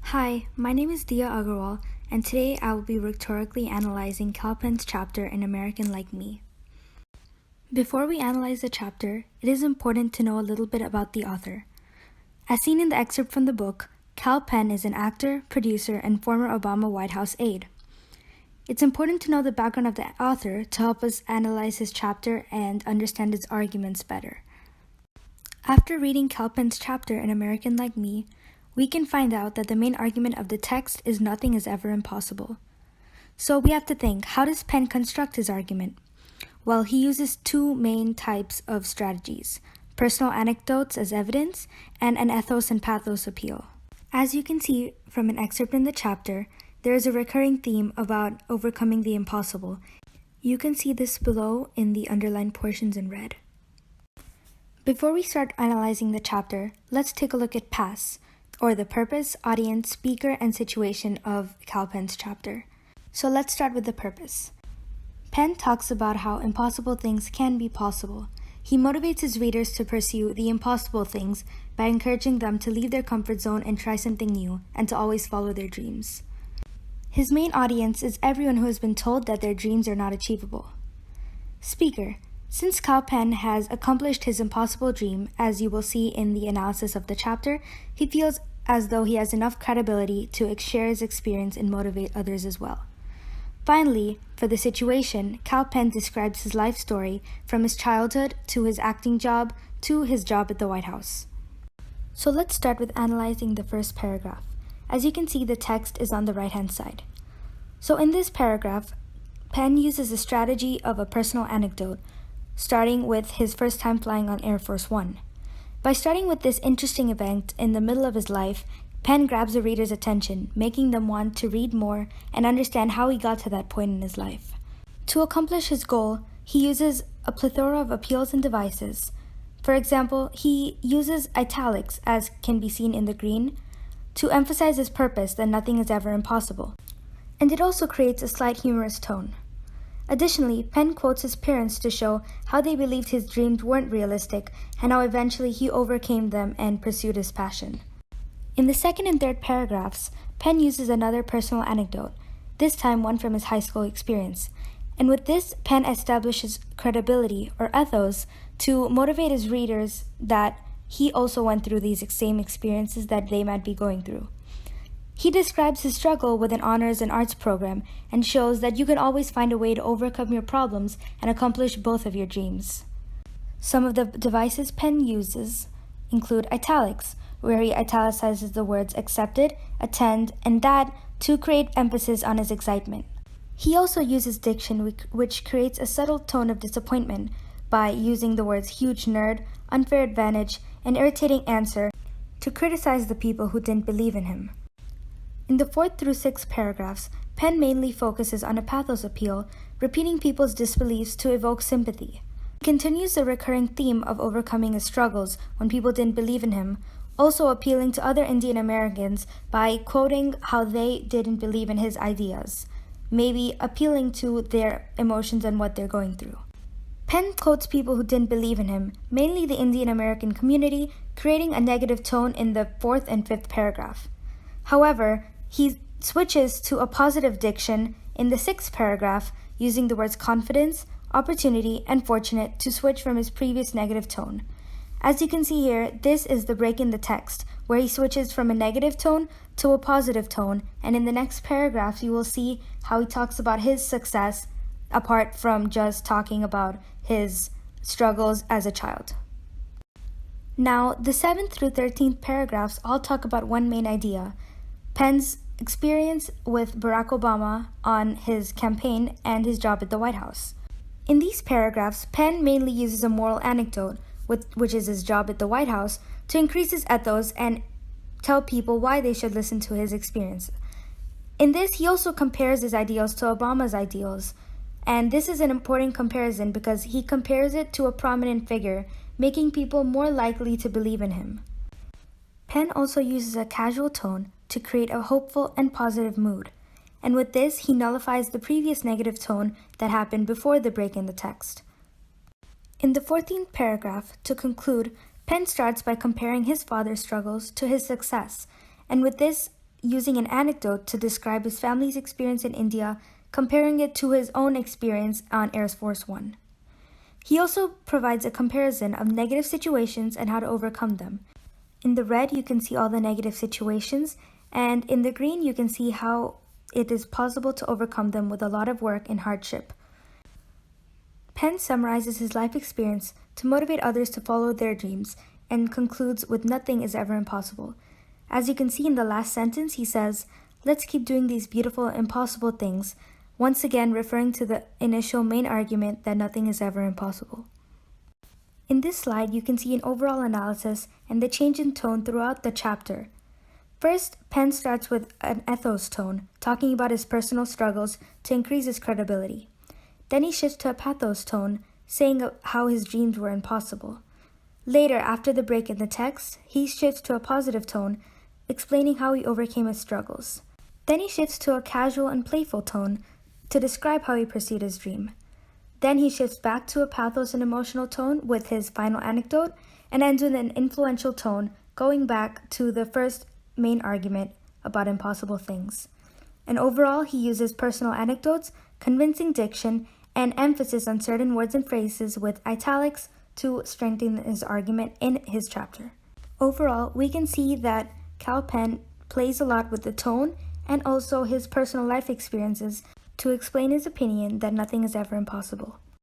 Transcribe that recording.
Hi, my name is Dia Agarwal, and today I will be rhetorically analyzing Penn's chapter in American Like Me. Before we analyze the chapter, it is important to know a little bit about the author. As seen in the excerpt from the book, Penn is an actor, producer, and former Obama White House aide. It's important to know the background of the author to help us analyze his chapter and understand its arguments better. After reading Penn's chapter in American Like Me, we can find out that the main argument of the text is nothing is ever impossible. So we have to think, how does Penn construct his argument? Well, he uses two main types of strategies: personal anecdotes as evidence, and an ethos and pathos appeal. As you can see from an excerpt in the chapter, there is a recurring theme about overcoming the impossible. You can see this below in the underlined portions in red. Before we start analyzing the chapter, let's take a look at PASS, or the purpose, audience, speaker, and situation of Penn's chapter. So let's start with the purpose. Penn talks about how impossible things can be possible. He motivates his readers to pursue the impossible things by encouraging them to leave their comfort zone and try something new, and to always follow their dreams. His main audience is everyone who has been told that their dreams are not achievable. Speaker. Since Penn has accomplished his impossible dream, as you will see in the analysis of the chapter, he feels as though he has enough credibility to share his experience and motivate others as well. Finally, for the situation, Penn describes his life story from his childhood to his acting job to his job at the White House. So let's start with analyzing the first paragraph. As you can see, the text is on the right-hand side. So in this paragraph, Penn uses the strategy of a personal anecdote, starting with his first time flying on Air Force One. By starting with this interesting event in the middle of his life, Penn grabs the reader's attention, making them want to read more and understand how he got to that point in his life. To accomplish his goal, he uses a plethora of appeals and devices. For example, he uses italics, as can be seen in the green, to emphasize his purpose that nothing is ever impossible. And it also creates a slight humorous tone. Additionally, Penn quotes his parents to show how they believed his dreams weren't realistic and how eventually he overcame them and pursued his passion. In the second and third paragraphs, Penn uses another personal anecdote, this time one from his high school experience. And with this, Penn establishes credibility, or ethos, to motivate his readers that he also went through these same experiences that they might be going through. He describes his struggle with an honors and arts program and shows that you can always find a way to overcome your problems and accomplish both of your dreams. Some of the devices Penn uses include italics, where he italicizes the words accepted, attend, and that to create emphasis on his excitement. He also uses diction, which creates a subtle tone of disappointment by using the words huge nerd, unfair advantage, and irritating answer to criticize the people who didn't believe in him. In the 4th through 6th paragraphs, Penn mainly focuses on a pathos appeal, repeating people's disbeliefs to evoke sympathy. He continues the recurring theme of overcoming his struggles when people didn't believe in him, also appealing to other Indian Americans by quoting how they didn't believe in his ideas, maybe appealing to their emotions and what they're going through. Penn quotes people who didn't believe in him, mainly the Indian American community, creating a negative tone in the 4th and 5th paragraph. However, he switches to a positive diction in the 6th paragraph, using the words confidence, opportunity, and fortunate to switch from his previous negative tone. As you can see here, this is the break in the text, where he switches from a negative tone to a positive tone, and in the next paragraph you will see how he talks about his success, apart from just talking about his struggles as a child. Now, the 7th through 13th paragraphs all talk about one main idea: Penn's experience with Barack Obama on his campaign and his job at the White House. In these paragraphs, Penn mainly uses a moral anecdote, which is his job at the White House, to increase his ethos and tell people why they should listen to his experience. In this, he also compares his ideals to Obama's ideals, and this is an important comparison because he compares it to a prominent figure, making people more likely to believe in him. Penn also uses a casual tone to create a hopeful and positive mood, and with this, he nullifies the previous negative tone that happened before the break in the text. In the 14th paragraph, to conclude, Penn starts by comparing his father's struggles to his success, and with this, using an anecdote to describe his family's experience in India, comparing it to his own experience on Air Force One. He also provides a comparison of negative situations and how to overcome them. In the red, you can see all the negative situations, and in the green, you can see how it is possible to overcome them with a lot of work and hardship. Penn summarizes his life experience to motivate others to follow their dreams and concludes with nothing is ever impossible. As you can see in the last sentence, he says, "Let's keep doing these beautiful, impossible things," once again referring to the initial main argument that nothing is ever impossible. In this slide, you can see an overall analysis and the change in tone throughout the chapter. First, Penn starts with an ethos tone, talking about his personal struggles to increase his credibility. Then he shifts to a pathos tone, saying how his dreams were impossible. Later, after the break in the text, he shifts to a positive tone, explaining how he overcame his struggles. Then he shifts to a casual and playful tone to describe how he pursued his dream. Then he shifts back to a pathos and emotional tone with his final anecdote, and ends with an influential tone, going back to the first main argument about impossible things. And overall, he uses personal anecdotes, convincing diction, and emphasis on certain words and phrases with italics to strengthen his argument in his chapter. Overall, we can see that Kal Penn plays a lot with the tone and also his personal life experiences to explain his opinion that nothing is ever impossible.